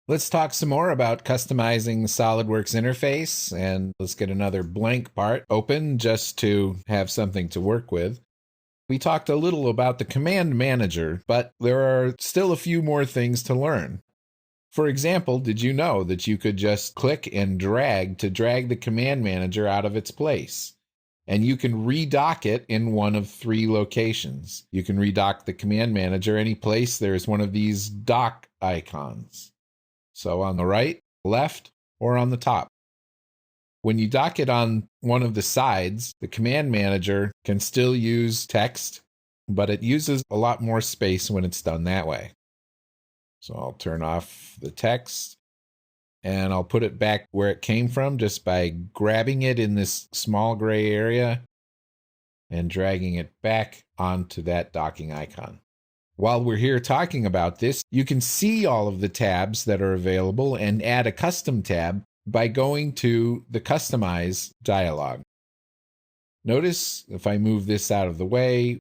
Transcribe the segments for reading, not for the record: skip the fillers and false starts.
Let's talk some more about customizing the SOLIDWORKS interface, and let's get another blank part open just to have something to work with. We talked a little about the command manager, but there are still a few more things to learn. For example, did you know that you could just click and drag to drag the command manager out of its place? And you can redock it in one of three locations. You can redock the command manager any place there's one of these dock icons. So on the right, left, or on the top. When you dock it on one of the sides, the command manager can still use text, but it uses a lot more space when it's done that way. So I'll turn off the text and I'll put it back where it came from just by grabbing it in this small gray area and dragging it back onto that docking icon. While we're here talking about this, you can see all of the tabs that are available and add a custom tab by going to the Customize dialog. Notice if I move this out of the way,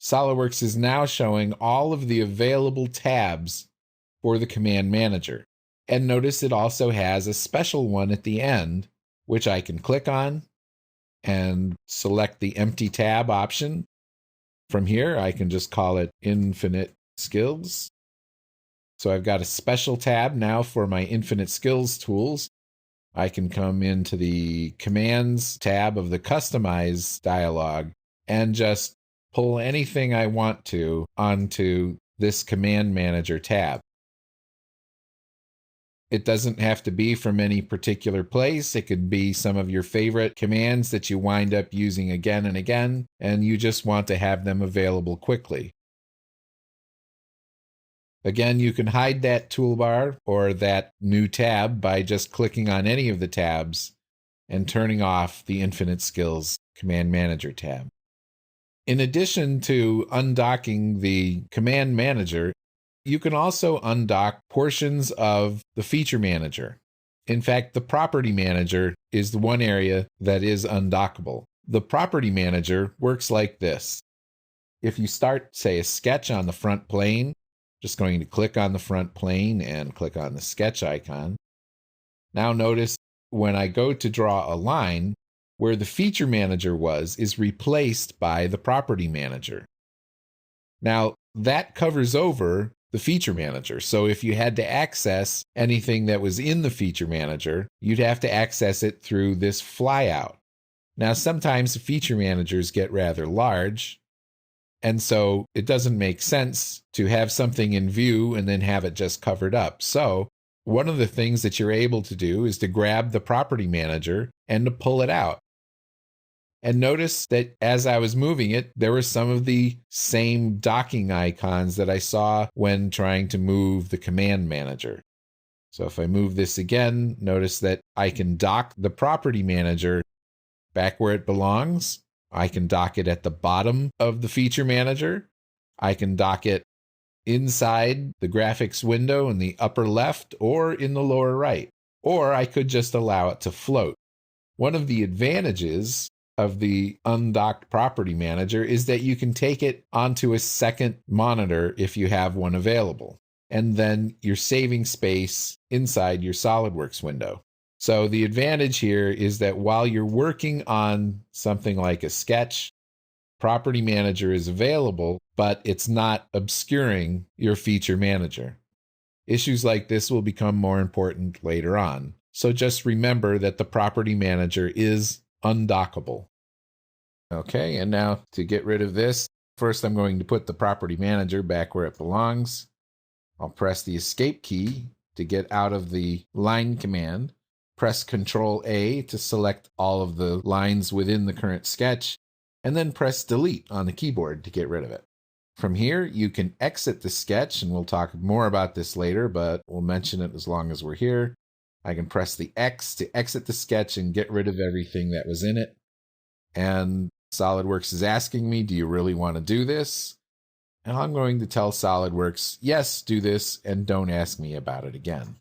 SOLIDWORKS is now showing all of the available tabs for the command manager. And notice it also has a special one at the end, which I can click on and select the empty tab option. From here, I can just call it Infinite Skills. So I've got a special tab now for my Infinite Skills tools. I can come into the Commands tab of the Customize dialog and just pull anything I want to onto this Command Manager tab. It doesn't have to be from any particular place. It could be some of your favorite commands that you wind up using again and again, and you just want to have them available quickly. Again, you can hide that toolbar or that new tab by just clicking on any of the tabs and turning off the Infinite Skills Command Manager tab. In addition to undocking the Command Manager, you can also undock portions of the Feature Manager. In fact, the Property Manager is the one area that is undockable. The Property Manager works like this. If you start, say, a sketch on the front plane, just going to click on the front plane and click on the sketch icon. Now notice when I go to draw a line, where the Feature Manager is replaced by the Property Manager. Now, that covers over the Feature Manager. So if you had to access anything that was in the Feature Manager, you'd have to access it through this flyout. Now, sometimes the Feature Managers get rather large, and so it doesn't make sense to have something in view and then have it just covered up. So one of the things that you're able to do is to grab the Property Manager and to pull it out. And notice that as I was moving it, there were some of the same docking icons that I saw when trying to move the Command Manager. So if I move this again, notice that I can dock the Property Manager back where it belongs. I can dock it at the bottom of the Feature Manager. I can dock it inside the graphics window in the upper left or in the lower right. Or I could just allow it to float. One of the advantages of the undocked Property Manager is that you can take it onto a second monitor if you have one available, and then you're saving space inside your SOLIDWORKS window. So the advantage here is that while you're working on something like a sketch, Property Manager is available, but it's not obscuring your Feature Manager. Issues like this will become more important later on. So just remember that the Property Manager is undockable. Okay, and now to get rid of this, first I'm going to put the Property Manager back where it belongs. I'll press the Escape key to get out of the line command. Press Ctrl-A to select all of the lines within the current sketch, and then press Delete on the keyboard to get rid of it. From here, you can exit the sketch, and we'll talk more about this later, but we'll mention it as long as we're here. I can press the X to exit the sketch and get rid of everything that was in it. And SOLIDWORKS is asking me, do you really want to do this? And I'm going to tell SOLIDWORKS, yes, do this, and don't ask me about it again.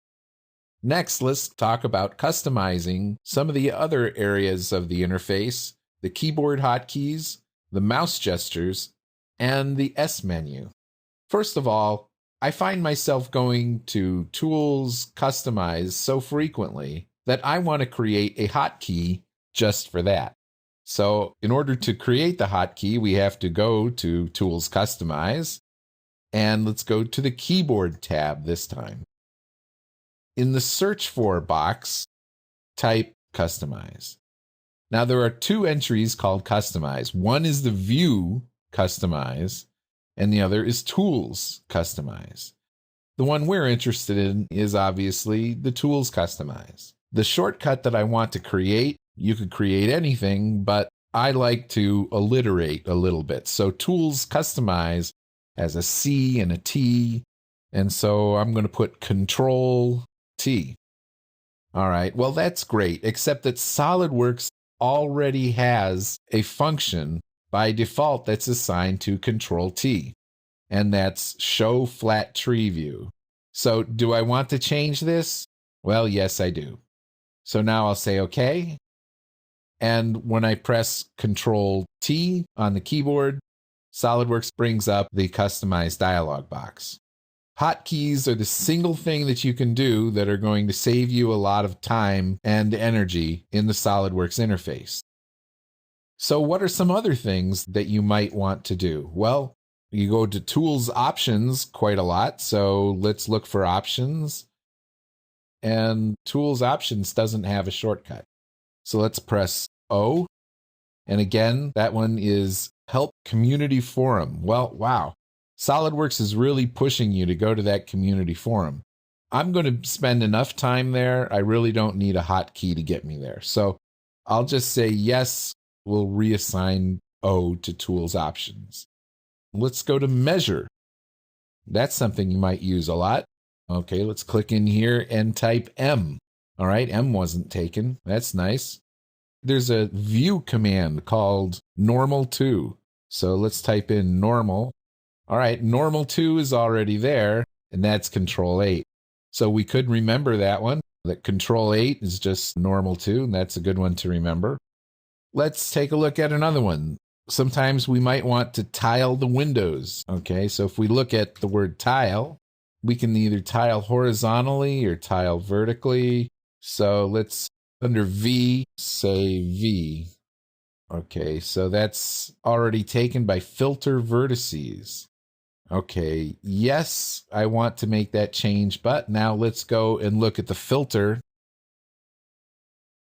Next, let's talk about customizing some of the other areas of the interface, the keyboard hotkeys, the mouse gestures, and the S menu. First of all, I find myself going to Tools, Customize so frequently that I want to create a hotkey just for that. So in order to create the hotkey, we have to go to Tools, Customize, and let's go to the Keyboard tab this time. In the Search For box, type Customize. Now there are two entries called Customize. One is the View Customize, and the other is Tools Customize. The one we're interested in is obviously the Tools Customize. The shortcut that I want to create, you could create anything, but I like to alliterate a little bit. So Tools Customize has a C and a T, and so I'm going to put Control T. All right, well, that's great, except that SOLIDWORKS already has a function by default that's assigned to Control T, and that's Show Flat Tree View. So do I want to change this? Well, yes, I do. So now I'll say OK. And when I press Control T on the keyboard, SOLIDWORKS brings up the Customize dialog box. Hotkeys are the single thing that you can do that are going to save you a lot of time and energy in the SOLIDWORKS interface. So what are some other things that you might want to do? Well, you go to Tools Options quite a lot, so let's look for Options. And Tools Options doesn't have a shortcut. So let's press O. And again, that one is Help Community Forum. Well, wow. SOLIDWORKS is really pushing you to go to that community forum. I'm going to spend enough time there. I really don't need a hotkey to get me there. So I'll just say yes, we'll reassign O to Tools Options. Let's go to Measure. That's something you might use a lot. Okay, let's click in here and type M. All right, M wasn't taken. That's nice. There's a view command called Normal To. So let's type in Normal. All right, Normal To is already there, and that's Control 8. So we could remember that one, that Control 8 is just Normal To, and that's a good one to remember. Let's take a look at another one. Sometimes we might want to tile the windows. Okay, so if we look at the word tile, we can either tile horizontally or tile vertically. So let's, under V, say V. Okay, so that's already taken by Filter Vertices. Okay, yes, I want to make that change, but now let's go and look at the filter.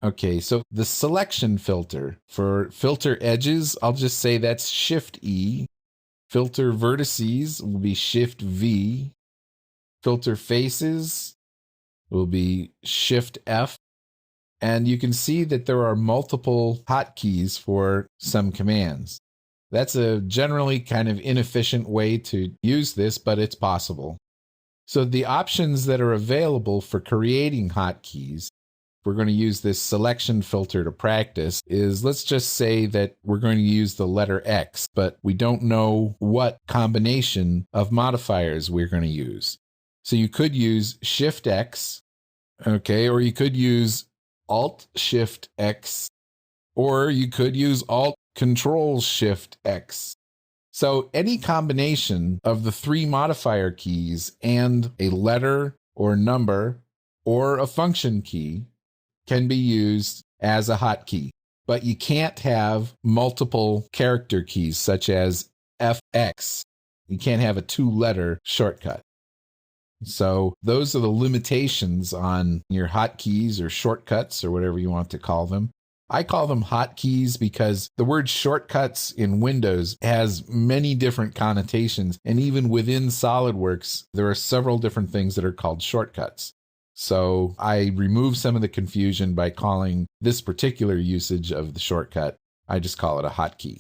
Okay, so the selection filter. For filter edges, I'll just say that's Shift E. Filter vertices will be Shift V. Filter faces will be Shift F. And you can see that there are multiple hotkeys for some commands. That's a generally kind of inefficient way to use this, but it's possible. So the options that are available for creating hotkeys, we're going to use this selection filter to practice, is let's just say that we're going to use the letter X, but we don't know what combination of modifiers we're going to use. So you could use Shift X, okay, or you could use Alt Shift X, or you could use Alt Control Shift X. So any combination of the three modifier keys and a letter or number or a function key can be used as a hotkey. But you can't have multiple character keys such as FX. You can't have a two-letter shortcut. So those are the limitations on your hotkeys or shortcuts or whatever you want to call them. I call them hotkeys because the word shortcuts in Windows has many different connotations, and even within SOLIDWORKS, there are several different things that are called shortcuts. So I remove some of the confusion by calling this particular usage of the shortcut, I just call it a hotkey.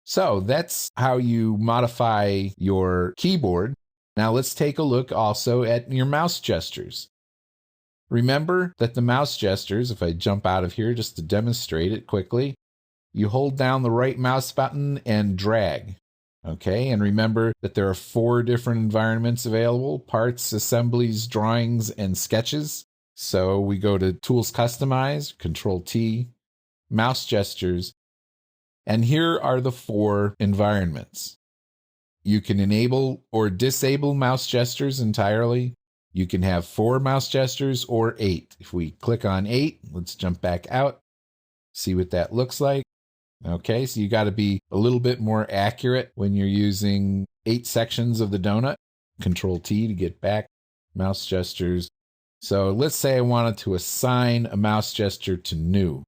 So that's how you modify your keyboard. Now let's take a look also at your mouse gestures. Remember that the mouse gestures, if I jump out of here just to demonstrate it quickly, you hold down the right mouse button and drag. Okay, and remember that there are 4 different environments available: parts, assemblies, drawings, and sketches. So we go to Tools Customize, Control T, Mouse Gestures, and here are the 4 environments. You can enable or disable mouse gestures entirely. You can have 4 mouse gestures or 8. If we click on 8, let's jump back out, see what that looks like. Okay, so you got to be a little bit more accurate when you're using 8 sections of the donut. Control T to get back, mouse gestures. So let's say I wanted to assign a mouse gesture to new.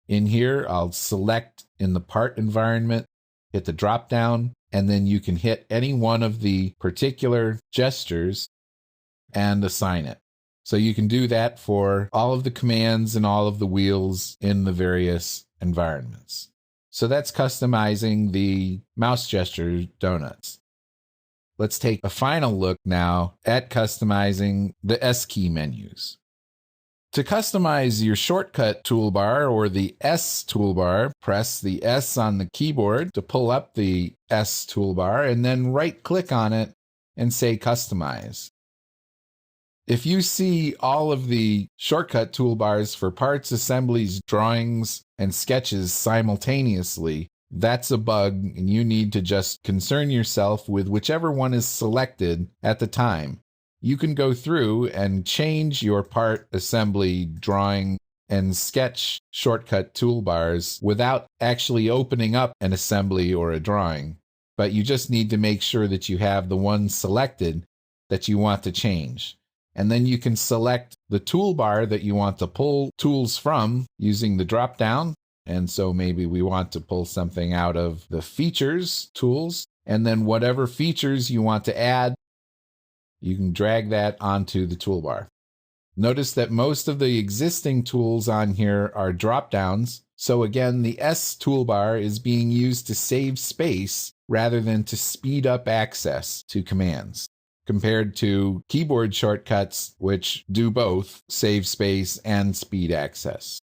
In here, I'll select in the part environment, hit the drop down, and then you can hit any one of the particular gestures and assign it. So you can do that for all of the commands and all of the wheels in the various environments. So that's customizing the mouse gesture donuts. Let's take a final look now at customizing the S key menus. To customize your shortcut toolbar or the S toolbar, press the S on the keyboard to pull up the S toolbar and then right-click on it and say Customize. If you see all of the shortcut toolbars for parts, assemblies, drawings, and sketches simultaneously, that's a bug, and you need to just concern yourself with whichever one is selected at the time. You can go through and change your part, assembly, drawing, and sketch shortcut toolbars without actually opening up an assembly or a drawing. But you just need to make sure that you have the one selected that you want to change. And then you can select the toolbar that you want to pull tools from using the drop down. And so maybe we want to pull something out of the features tools, and then whatever features you want to add, you can drag that onto the toolbar. Notice that most of the existing tools on here are drop downs. So again, the S toolbar is being used to save space rather than to speed up access to commands, compared to keyboard shortcuts, which do both save space and speed access.